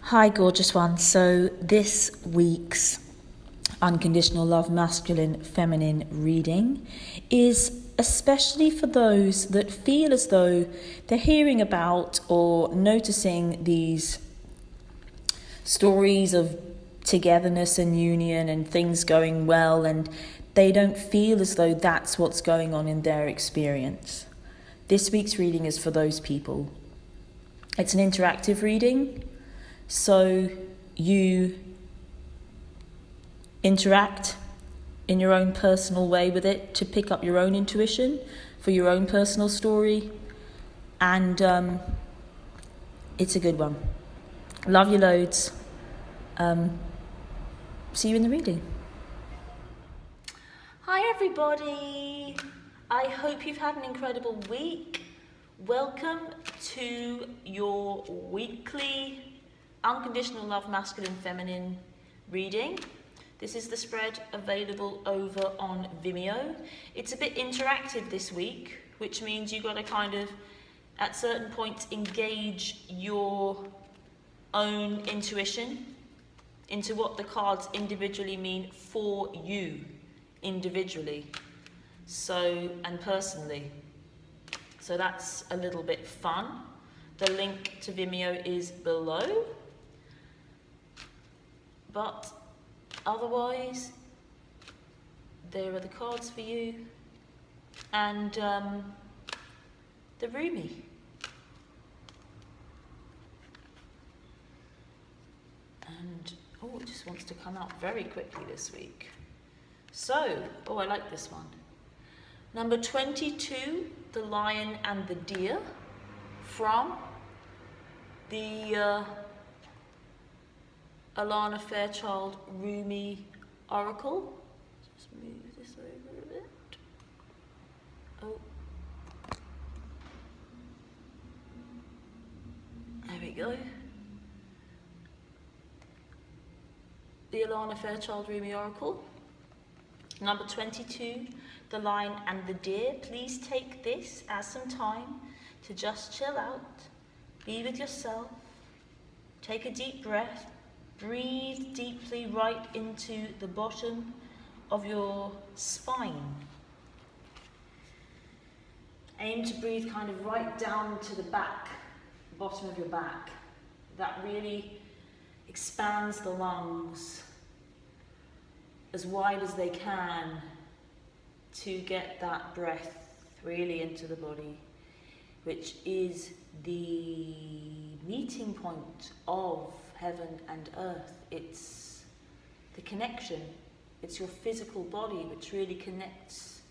Hi, gorgeous one. So, this week's Unconditional Love Masculine Feminine reading is especially for those that feel as though they're hearing about or noticing these stories of togetherness and union and things going well, and they don't feel as though that's what's going on in their experience. This week's reading is for those people. It's an interactive reading. So you interact in your own personal way with it to pick up your own intuition for your own personal story. And it's a good one. Love you loads. See you in the reading. Hi everybody. I hope you've had an incredible week. Welcome to your weekly Unconditional Love Masculine Feminine reading. This is the spread available over on Vimeo. It's a bit interactive this week, which means you've got to kind of, at certain points, engage your own intuition into what the cards individually mean for you, individually, and personally. So that's a little bit fun. The link to Vimeo is below. But otherwise, there are the cards for you and the Rumi. And, it just wants to come out very quickly this week. So, I like this one. Number 22, the Lion and the Deer, from the Alana Fairchild Rumi Oracle. Just move this over a bit. There we go. The Alana Fairchild Rumi Oracle. Number 22, the Lion and the Deer. Please take this as some time to just chill out, be with yourself, take a deep breath. Breathe deeply right into the bottom of your spine. Aim to breathe kind of right down to the bottom of your back. That really expands the lungs as wide as they can to get that breath really into the body, which is the meeting point of heaven and earth. It's the connection. It's your physical body which really connects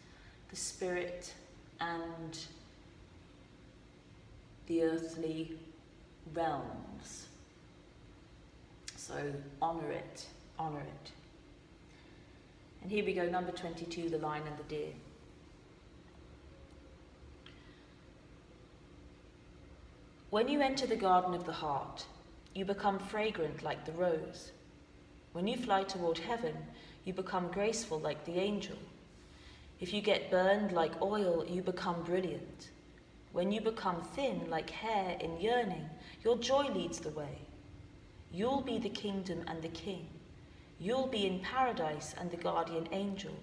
the spirit and the earthly realms. So honor it, honor it. And here we go, number 22, the Lion and the Deer. When you enter the garden of the heart, you become fragrant like the rose. When you fly toward heaven, you become graceful like the angel. If you get burned like oil, you become brilliant. When you become thin like hair in yearning, your joy leads the way. You'll be the kingdom and the king. You'll be in paradise and the guardian angel.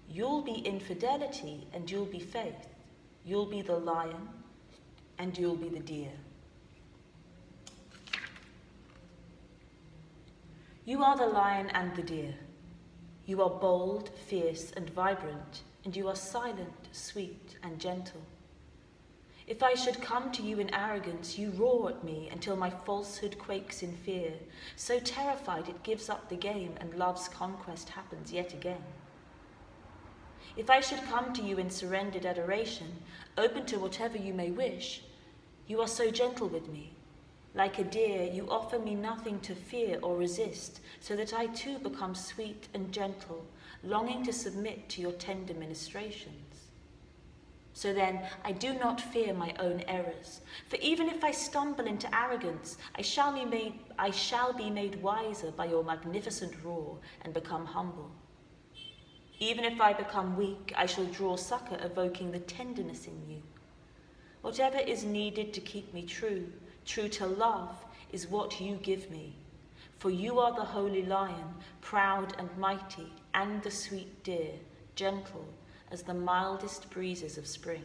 You'll be infidelity and you'll be faith. You'll be the lion and you'll be the deer. You are the lion and the deer. You are bold, fierce, and vibrant, and you are silent, sweet, and gentle. If I should come to you in arrogance, you roar at me until my falsehood quakes in fear, so terrified it gives up the game and love's conquest happens yet again. If I should come to you in surrendered adoration, open to whatever you may wish, you are so gentle with me. Like a deer, you offer me nothing to fear or resist, so that I too become sweet and gentle, longing to submit to your tender ministrations. So then, I do not fear my own errors, for even if I stumble into arrogance, I shall be made wiser by your magnificent roar and become humble. Even if I become weak, I shall draw succor, evoking the tenderness in you. Whatever is needed to keep me true to love, is what you give me. For you are the holy lion, proud and mighty, and the sweet deer, gentle as the mildest breezes of spring.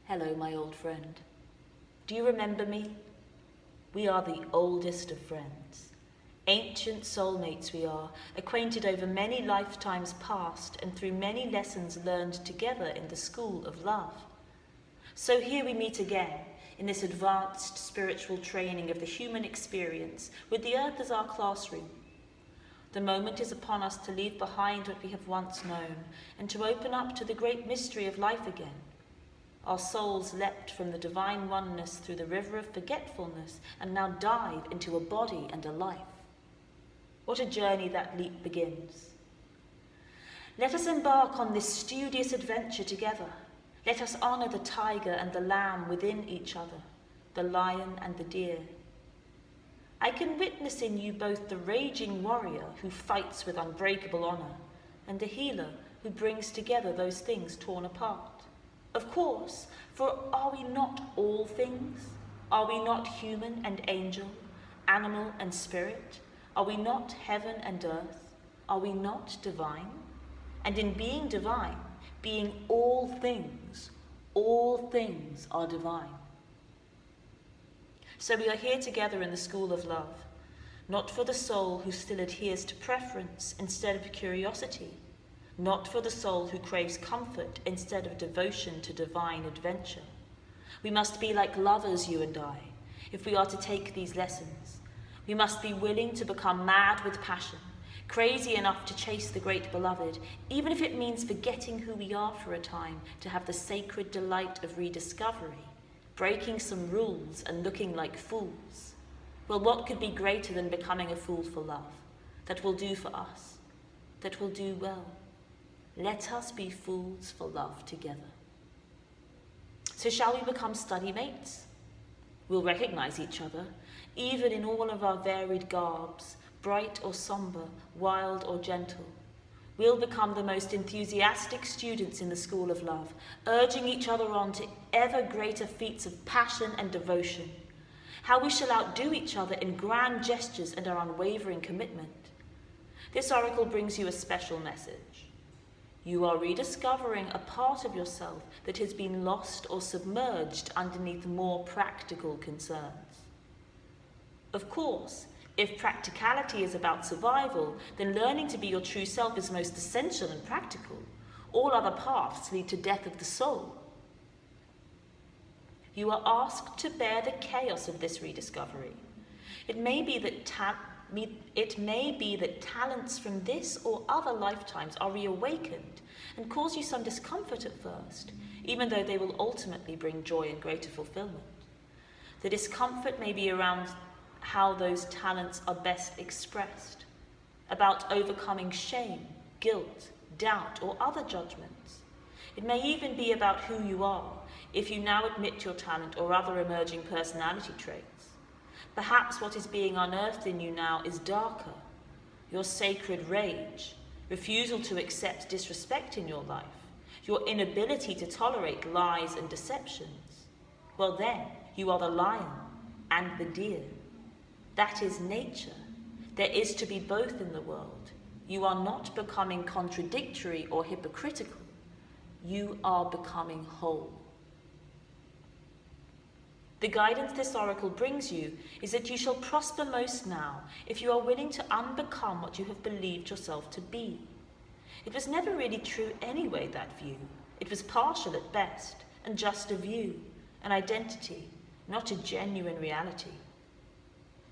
Hello, my old friend. Do you remember me? We are the oldest of friends. Ancient soulmates we are, acquainted over many lifetimes past and through many lessons learned together in the school of love. So here we meet again, in this advanced spiritual training of the human experience, with the earth as our classroom. The moment is upon us to leave behind what we have once known, and to open up to the great mystery of life again. Our souls leapt from the divine oneness through the river of forgetfulness, and now dive into a body and a life. What a journey that leap begins. Let us embark on this studious adventure together. Let us honour the tiger and the lamb within each other, the lion and the deer. I can witness in you both the raging warrior who fights with unbreakable honour, and the healer who brings together those things torn apart. Of course, for are we not all things? Are we not human and angel, animal and spirit? Are we not heaven and earth? Are we not divine? And in being divine, being all things are divine. So we are here together in the school of love, not for the soul who still adheres to preference instead of curiosity, not for the soul who craves comfort instead of devotion to divine adventure. We must be like lovers, you and I, if we are to take these lessons. We must be willing to become mad with passion, crazy enough to chase the great beloved, even if it means forgetting who we are for a time to have the sacred delight of rediscovery, breaking some rules and looking like fools. Well, what could be greater than becoming a fool for love, that will do for us, that will do well? Let us be fools for love together. So shall we become study mates? We'll recognize each other, even in all of our varied garbs, bright or sombre, wild or gentle. We'll become the most enthusiastic students in the school of love, urging each other on to ever greater feats of passion and devotion. How we shall outdo each other in grand gestures and our unwavering commitment. This oracle brings you a special message. You are rediscovering a part of yourself that has been lost or submerged underneath more practical concerns. Of course, if practicality is about survival, then learning to be your true self is most essential and practical. All other paths lead to death of the soul. You are asked to bear the chaos of this rediscovery. It may be that talents from this or other lifetimes are reawakened and cause you some discomfort at first, even though they will ultimately bring joy and greater fulfillment. The discomfort may be around how those talents are best expressed, about overcoming shame, guilt, doubt, or other judgments. It may even be about who you are, if you now admit your talent or other emerging personality traits. Perhaps what is being unearthed in you now is darker, your sacred rage, refusal to accept disrespect in your life, your inability to tolerate lies and deceptions. Well then, you are the lion and the deer. That is nature. There is to be both in the world. You are not becoming contradictory or hypocritical. You are becoming whole. The guidance this oracle brings you is that you shall prosper most now if you are willing to unbecome what you have believed yourself to be. It was never really true anyway, that view. It was partial at best, and just a view, an identity, not a genuine reality.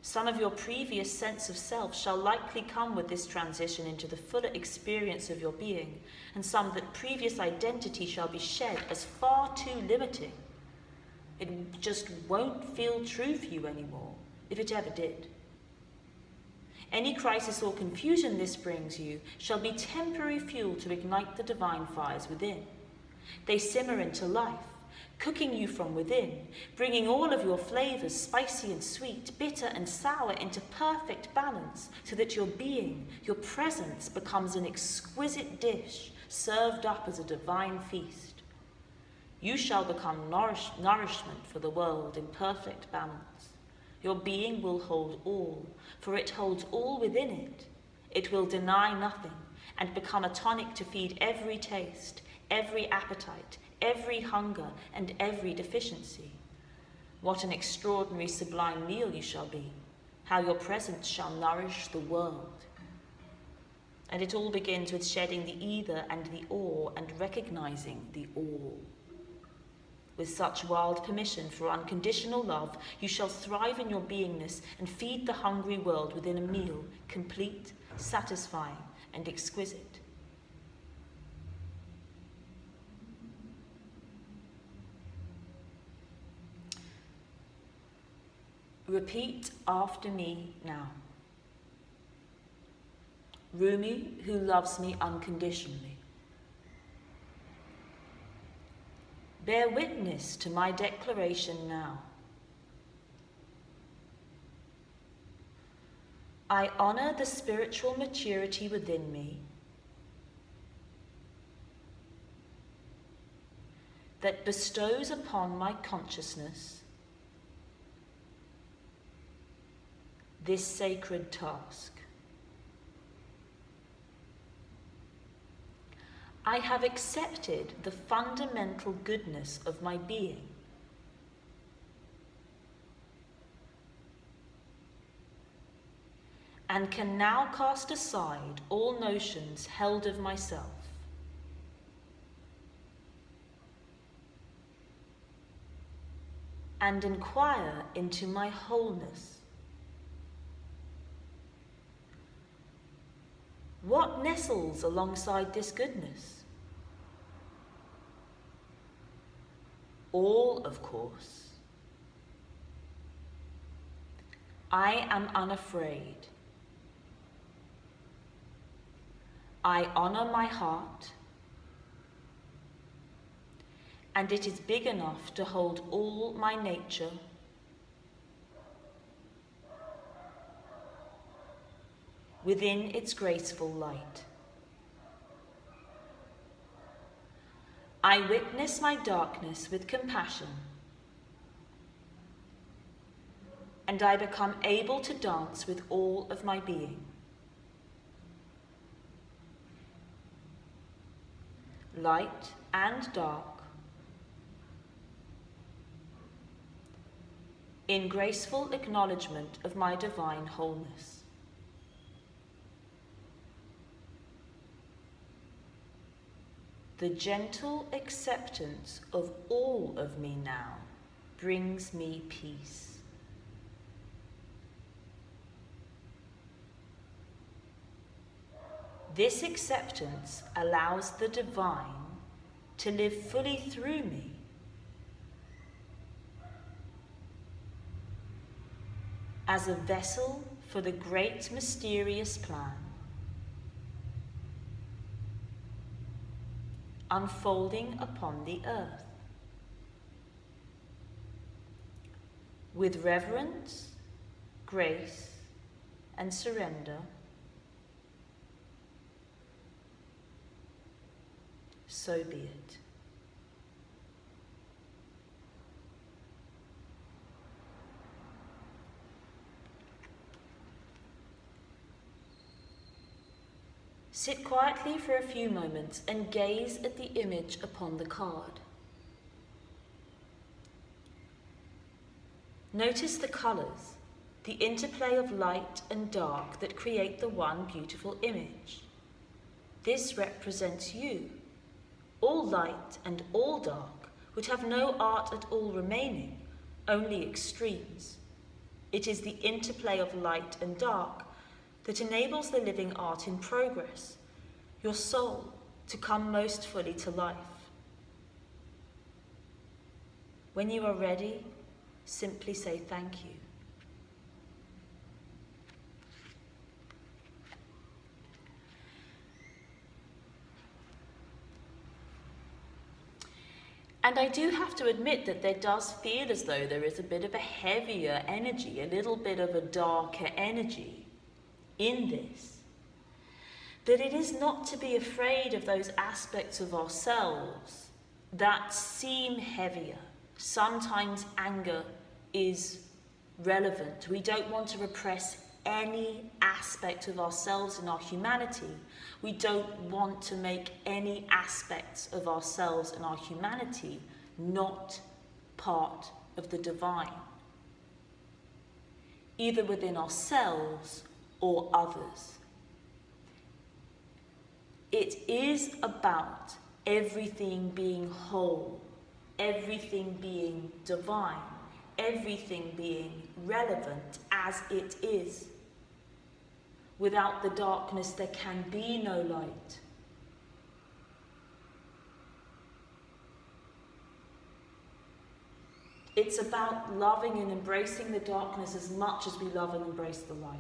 Some of your previous sense of self shall likely come with this transition into the fuller experience of your being, and some that previous identity shall be shed as far too limiting. It just won't feel true for you anymore, if it ever did. Any crisis or confusion this brings you shall be temporary fuel to ignite the divine fires within. They simmer into life, cooking you from within, bringing all of your flavors, spicy and sweet, bitter and sour, into perfect balance, so that your being, your presence, becomes an exquisite dish served up as a divine feast. You shall become nourishment for the world in perfect balance. Your being will hold all, for it holds all within it. It will deny nothing and become a tonic to feed every taste, every appetite, every hunger, and every deficiency. What an extraordinary sublime meal you shall be, how your presence shall nourish the world. And it all begins with shedding the either and the or and recognizing the all. With such wild permission for unconditional love, you shall thrive in your beingness and feed the hungry world within a meal, complete, satisfying, and exquisite. Repeat after me now. Rumi, who loves me unconditionally. Bear witness to my declaration now. I honor the spiritual maturity within me that bestows upon my consciousness this sacred task. I have accepted the fundamental goodness of my being. And can now cast aside all notions held of myself. And inquire into my wholeness. What nestles alongside this goodness? All, of course. I am unafraid. I honor my heart, and it is big enough to hold all my nature, within its graceful light. I witness my darkness with compassion, and I become able to dance with all of my being. Light and dark, in graceful acknowledgement of my divine wholeness. The gentle acceptance of all of me now brings me peace. This acceptance allows the divine to live fully through me. As a vessel for the great mysterious plan, unfolding upon the earth. With reverence, grace, and surrender, so be it. Sit quietly for a few moments and gaze at the image upon the card. Notice the colours, the interplay of light and dark that create the one beautiful image. This represents you. All light and all dark would have no art at all remaining, only extremes. It is the interplay of light and dark that enables the living art in progress, your soul to come most fully to life. When you are ready, simply say thank you. And I do have to admit that there does feel as though there is a bit of a heavier energy, a little bit of a darker energy in this. But it is not to be afraid of those aspects of ourselves that seem heavier. Sometimes anger is relevant. We don't want to repress any aspect of ourselves and our humanity. We don't want to make any aspects of ourselves and our humanity not part of the divine, either within ourselves or others. It is about everything being whole, everything being divine, everything being relevant as it is. Without the darkness, there can be no light. It's about loving and embracing the darkness as much as we love and embrace the light.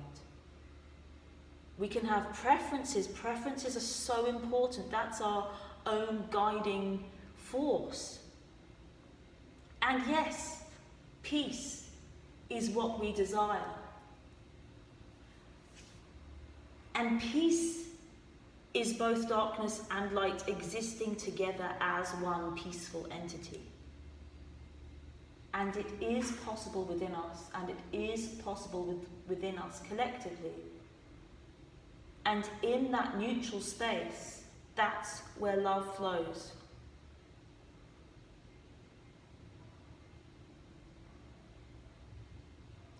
We can have preferences. Preferences are so important. That's our own guiding force. And yes, peace is what we desire. And peace is both darkness and light existing together as one peaceful entity. And it is possible within us, and it is possible within us collectively. And in that neutral space, that's where love flows.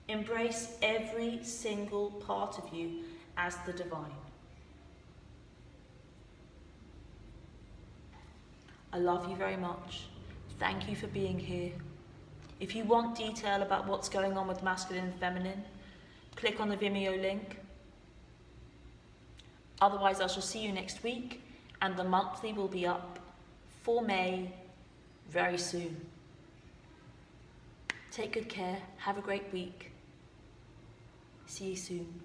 Embrace every single part of you as the divine. I love you very much. Thank you for being here. If you want detail about what's going on with masculine and feminine, click on the Vimeo link. Otherwise, I shall see you next week, and the monthly will be up for May very soon. Take good care. Have a great week. See you soon.